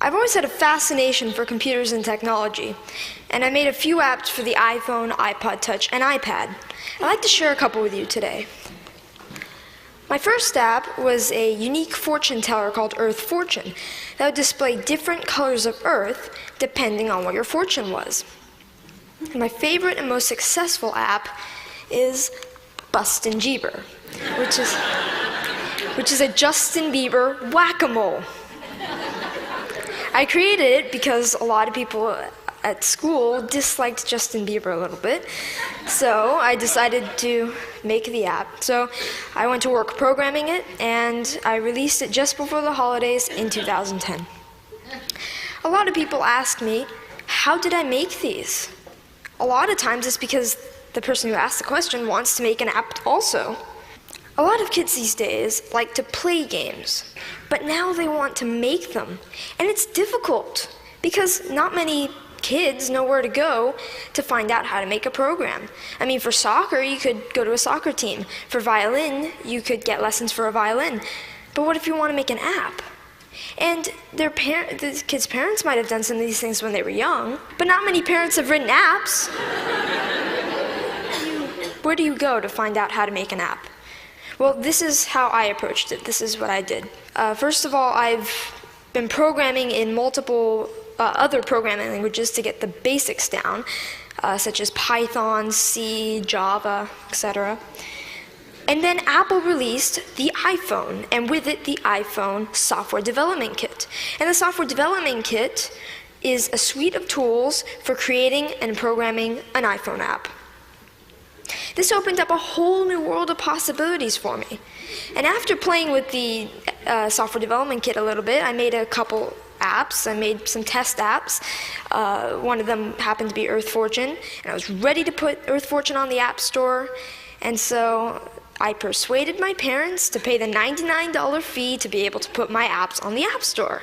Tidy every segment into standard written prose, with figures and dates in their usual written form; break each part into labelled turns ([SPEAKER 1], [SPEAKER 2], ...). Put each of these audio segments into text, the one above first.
[SPEAKER 1] I've always had a fascination for computers and technology, and I made a few apps for the iPhone, iPod Touch, and iPad. I'd like to share a couple with you today. My first app was a unique fortune teller called Earth Fortune that would display different colors of Earth depending on what your fortune was. And my favorite and most successful app is Bustin' Jeeber, which is a Justin Bieber whack-a-mole. I created it because a lot of people at school disliked Justin Bieber a little bit, so I decided to make the app. So I went to work programming it, and I released it just before the holidays in 2010. A lot of people ask me, how did I make these? A lot of times it's because the person who asked the question wants to make an app also. A lot of kids these days like to play games, but now they want to make them. And it's difficult because not many kids know where to go to find out how to make a program. I mean, for soccer, you could go to a soccer team. For violin, you could get lessons for a violin. But what if you want to make an app? And the kids' parents might have done some of these things when they were young, but not many parents have written apps. Where do you go to find out how to make an app? Well, this is how I approached it. This is what I did. First of all, I've been programming in multiple other programming languages to get the basics down, such as Python, C, Java, etc. And then Apple released the iPhone, and with it, the iPhone Software Development Kit. And the Software Development Kit is a suite of tools for creating and programming an iPhone app. This opened up a whole new world of possibilities for me. And after playing with the Software Development Kit a little bit, I made a couple apps. I made some test apps. One of them happened to be Earth Fortune, and I was ready to put Earth Fortune on the App Store. And so I persuaded my parents to pay the $99 fee to be able to put my apps on the App Store.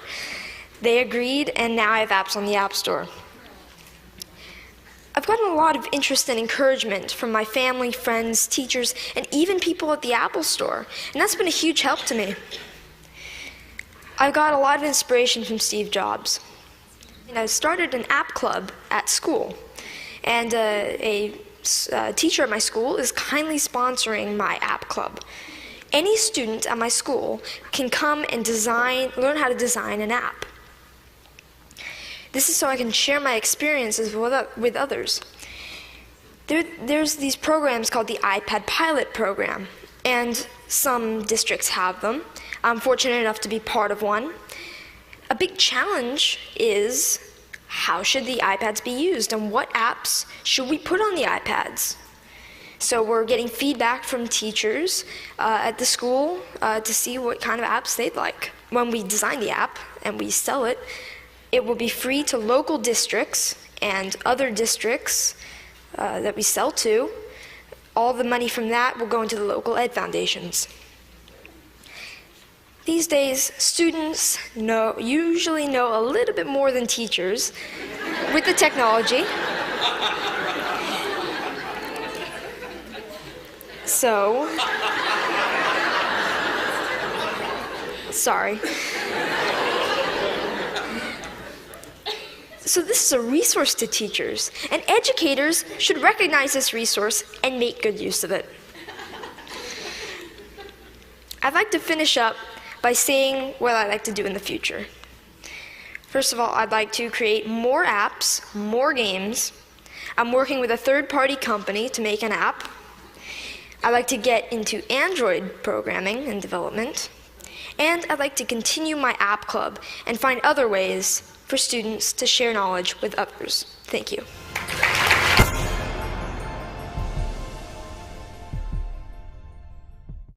[SPEAKER 1] They agreed, and now I have apps on the App Store. I've gotten a lot of interest and encouragement from my family, friends, teachers, and even people at the Apple Store, and that's been a huge help to me. I've got a lot of inspiration from Steve Jobs. I started an app club at school, and a teacher at my school is kindly sponsoring my app club. Any student at my school can come and learn how to design an app. This is so I can share my experiences with others. There's these programs called the iPad Pilot program, and some districts have them. I'm fortunate enough to be part of one. A big challenge is, how should the iPads be used, and what apps should we put on the iPads? So we're getting feedback from teachers at the school to see what kind of apps they'd like. When we design the app and we sell it, it will be free to local districts and other districts that we sell to. All the money from that will go into the local ed foundations. These days, students usually know a little bit more than teachers with the technology. So, sorry. So this is a resource to teachers, and educators should recognize this resource and make good use of it. I'd like to finish up by saying what I'd like to do in the future. First of all, I'd like to create more apps, more games. I'm working with a third-party company to make an app. I'd like to get into Android programming and development. And I'd like to continue my app club and find other ways for students to share knowledge with others. Thank you.